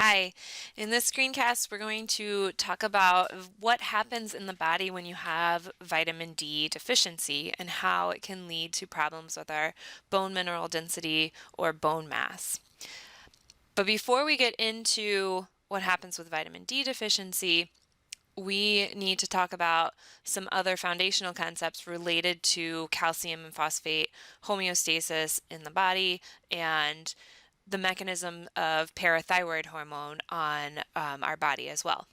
Hi, in this screencast, we're going to talk about what happens in the body when you have vitamin D deficiency and how it can lead to problems with our bone mineral density or bone mass. But before we get into what happens with vitamin D deficiency, we need to talk about some other foundational concepts related to calcium and phosphate homeostasis in the body and the mechanism of parathyroid hormone on our body as well.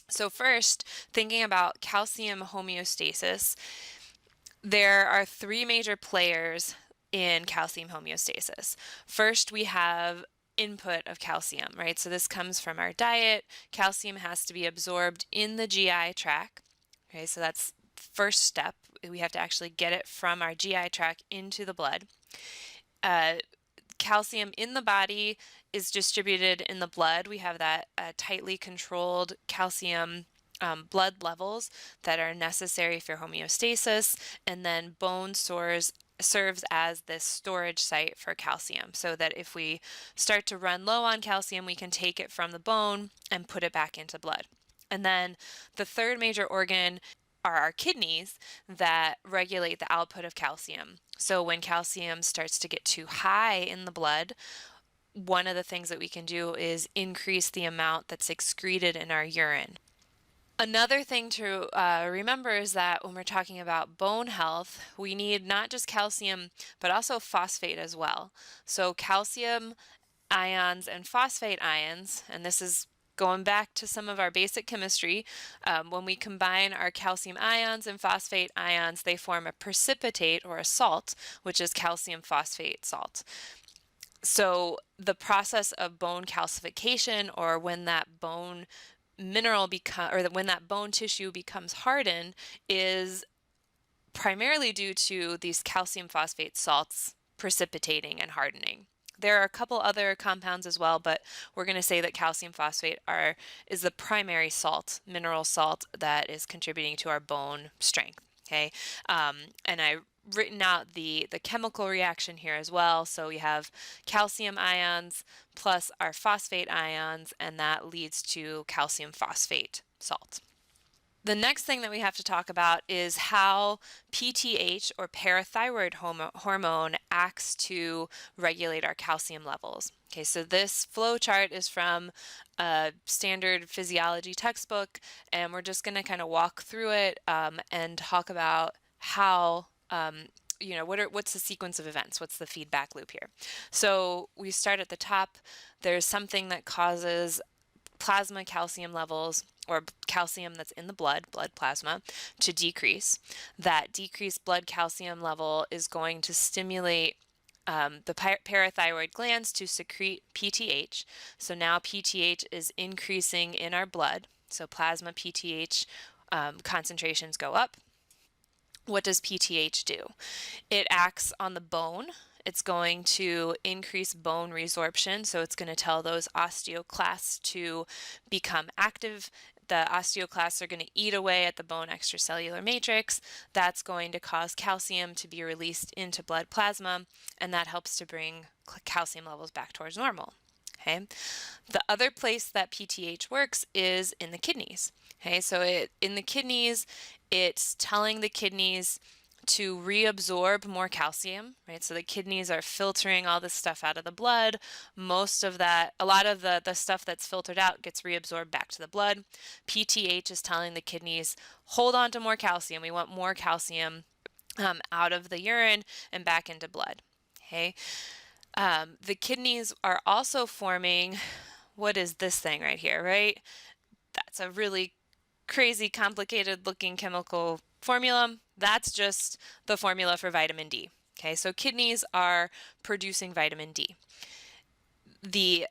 So first, thinking about calcium homeostasis, there are three major players in calcium homeostasis. First, we have input of calcium, right? So this comes from our diet. Calcium has to be absorbed in the GI tract. Okay, so that's first step. We have to actually get it from our GI tract into the blood. Calcium in the body is distributed in the blood. We have that tightly controlled calcium blood levels that are necessary for homeostasis, and then bone serves as this storage site for calcium so that if we start to run low on calcium, we can take it from the bone and put it back into blood. And then the third major organ are our kidneys that regulate the output of calcium. So when calcium starts to get too high in the blood, one of the things that we can do is increase the amount that's excreted in our urine. Another thing to remember is that when we're talking about bone health, we need not just calcium, but also phosphate as well. So calcium ions and phosphate ions, and this is going back to some of our basic chemistry, when we combine our calcium ions and phosphate ions, they form a precipitate or a salt, which is calcium phosphate salt. So the process of bone calcification, or when that bone when that bone tissue becomes hardened, is primarily due to these calcium phosphate salts precipitating and hardening. There are a couple other compounds as well, but we're going to say that calcium phosphate is the primary salt, mineral salt, that is contributing to our bone strength. Okay, and I've written out the chemical reaction here as well. So we have calcium ions plus our phosphate ions, and that leads to calcium phosphate salt. The next thing that we have to talk about is how PTH, or parathyroid hormone, acts to regulate our calcium levels. Okay, so this flow chart is from a standard physiology textbook, and we're just going to kind of walk through it and talk about how what's the sequence of events? What's the feedback loop here? So we start at the top. There's something that causes plasma calcium levels, or calcium that's in the blood plasma, to decrease. That decreased blood calcium level is going to stimulate the parathyroid glands to secrete PTH. So now PTH is increasing in our blood. So plasma PTH concentrations go up. What does PTH do? It acts on the bone. It's going to increase bone resorption, so it's going to tell those osteoclasts to become active. The osteoclasts are going to eat away at the bone extracellular matrix. That's going to cause calcium to be released into blood plasma, and that helps to bring calcium levels back towards normal. Okay. The other place that PTH works is in the kidneys. Okay, so in the kidneys, it's telling the kidneys to reabsorb more calcium, right? So the kidneys are filtering all this stuff out of the blood. A lot of the stuff that's filtered out gets reabsorbed back to the blood. PTH is telling the kidneys, hold on to more calcium. We want more calcium out of the urine and back into blood. Okay. The kidneys are also forming, what is this thing right here, right? That's a really crazy, complicated looking chemical formula. That's just the formula for vitamin D. Okay, so kidneys are producing vitamin D. The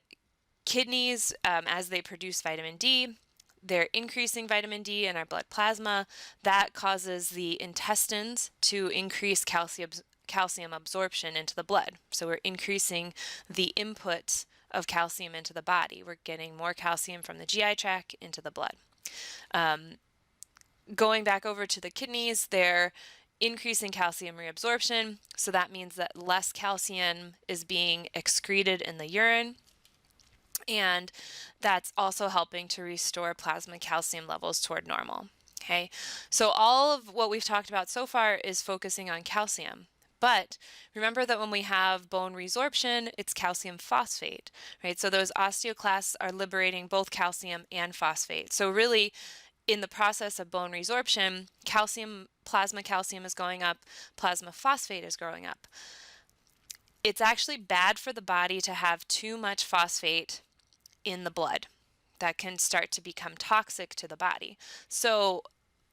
kidneys, as they produce vitamin D, they're increasing vitamin D in our blood plasma. That causes the intestines to increase calcium absorption into the blood. So we're increasing the input of calcium into the body. We're getting more calcium from the GI tract into the blood. Going back over to the kidneys, they're increasing calcium reabsorption. So that means that less calcium is being excreted in the urine. And that's also helping to restore plasma calcium levels toward normal. Okay, so all of what we've talked about so far is focusing on calcium. But remember that when we have bone resorption, it's calcium phosphate, right? So those osteoclasts are liberating both calcium and phosphate. So really, in the process of bone resorption, plasma calcium is going up, plasma phosphate is growing up. It's actually bad for the body to have too much phosphate in the blood. That can start to become toxic to the body. So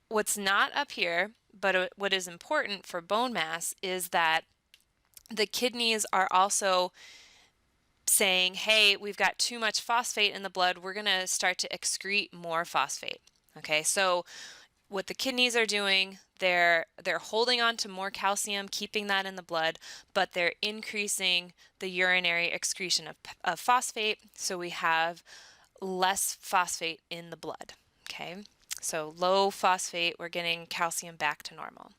what's not up here, but what is important for bone mass is that the kidneys are also saying, hey, we've got too much phosphate in the blood. We're going to start to excrete more phosphate. Okay, so what the kidneys are doing, they're holding on to more calcium, keeping that in the blood, but they're increasing the urinary excretion of phosphate, so we have less phosphate in the blood. Okay, so low phosphate, we're getting calcium back to normal.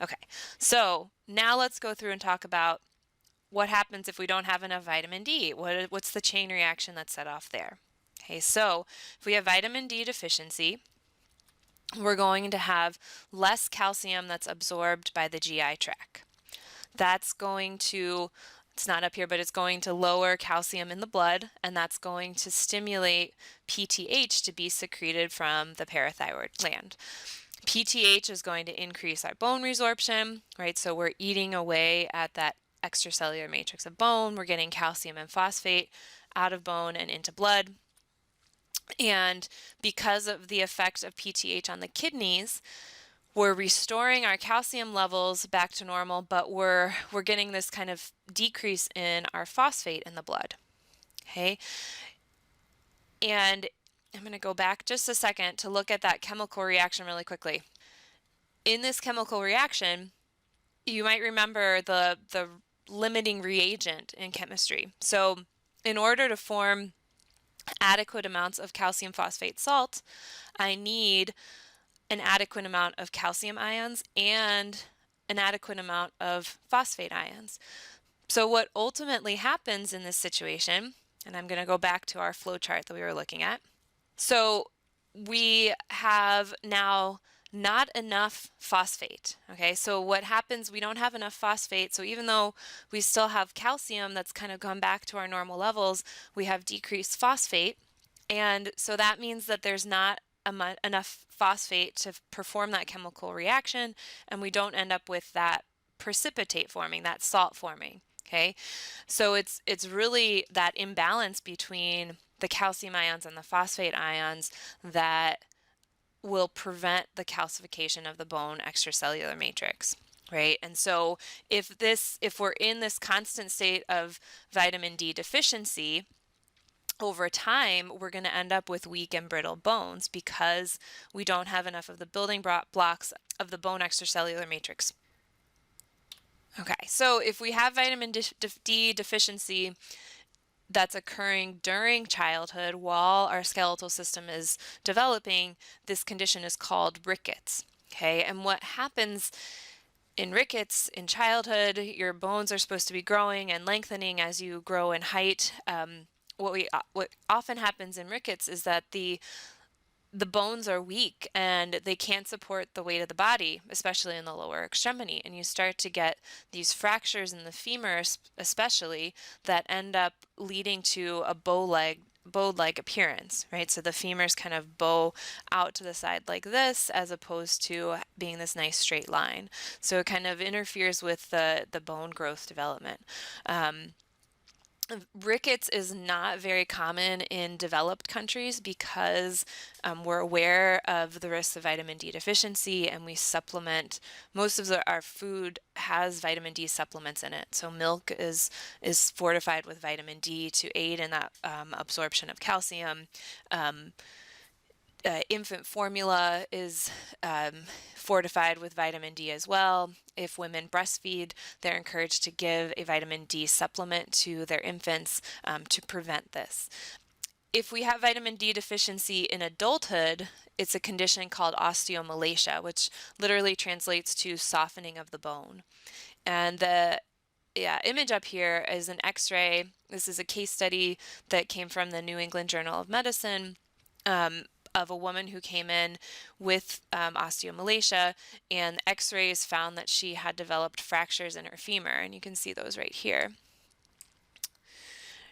Okay, so now let's go through and talk about what happens if we don't have enough vitamin D. What's the chain reaction that's set off there? Okay, so if we have vitamin D deficiency, we're going to have less calcium that's absorbed by the GI tract. That's going to, it's not up here, but it's going to lower calcium in the blood, and that's going to stimulate PTH to be secreted from the parathyroid gland. PTH is going to increase our bone resorption, right? So we're eating away at that extracellular matrix of bone. We're getting calcium and phosphate out of bone and into blood. And because of the effect of PTH on the kidneys, we're restoring our calcium levels back to normal, but we're getting this kind of decrease in our phosphate in the blood. Okay? And I'm going to go back just a second to look at that chemical reaction really quickly. In this chemical reaction, you might remember the limiting reagent in chemistry. So in order to form adequate amounts of calcium phosphate salt, I need an adequate amount of calcium ions and an adequate amount of phosphate ions. So what ultimately happens in this situation, and I'm going to go back to our flow chart that we were looking at. So we have now not enough phosphate. Okay, so what happens, we don't have enough phosphate, so even though we still have calcium that's kind of gone back to our normal levels, we have decreased phosphate, and so that means that there's not enough phosphate to perform that chemical reaction, and we don't end up with that precipitate forming, that salt forming. Okay, so it's really that imbalance between the calcium ions and the phosphate ions that will prevent the calcification of the bone extracellular matrix, right? And so if we're in this constant state of vitamin D deficiency, over time, we're going to end up with weak and brittle bones because we don't have enough of the building blocks of the bone extracellular matrix. Okay, so if we have vitamin D deficiency that's occurring during childhood while our skeletal system is developing, this condition is called rickets. Okay, and what happens in rickets in childhood, your bones are supposed to be growing and lengthening as you grow in height. What often happens in rickets is that the bones are weak and they can't support the weight of the body, especially in the lower extremity. And you start to get these fractures in the femur, especially, that end up leading to a bow-like appearance, right? So the femurs kind of bow out to the side like this, as opposed to being this nice straight line. So it kind of interferes with the bone growth development. Rickets is not very common in developed countries because we're aware of the risks of vitamin D deficiency, and we supplement. Most of our food has vitamin D supplements in it. So milk is fortified with vitamin D to aid in that absorption of calcium. Infant formula is fortified with vitamin D as well. If women breastfeed, they're encouraged to give a vitamin D supplement to their infants to prevent this. If we have vitamin D deficiency in adulthood, it's a condition called osteomalacia, which literally translates to softening of the bone. And image up here is an x-ray. This is a case study that came from the New England Journal of Medicine, of a woman who came in with osteomalacia, and x-rays found that she had developed fractures in her femur, and you can see those right here.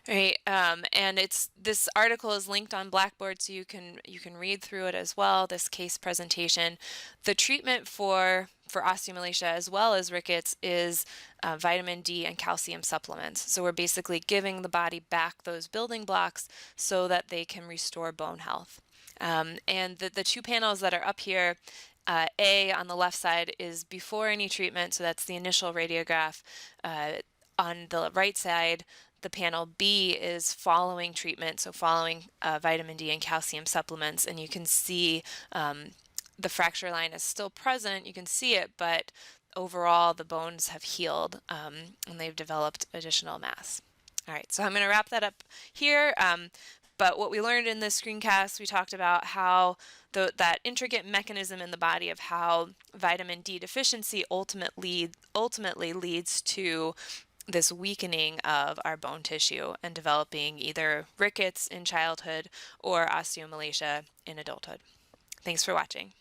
Right, and this article is linked on Blackboard, so you can read through it as well. This case presentation. The treatment for osteomalacia as well as rickets is vitamin D and calcium supplements. So we're basically giving the body back those building blocks so that they can restore bone health. And the two panels that are up here. A on the left side is before any treatment, so that's the initial radiograph. On the right side, the panel B is following treatment, so following vitamin D and calcium supplements, and you can see the fracture line is still present. You can see it, but overall the bones have healed and they've developed additional mass. All right, so I'm going to wrap that up here. But what we learned in this screencast, we talked about how that intricate mechanism in the body of how vitamin D deficiency ultimately leads to this weakening of our bone tissue and developing either rickets in childhood or osteomalacia in adulthood. Thanks for watching.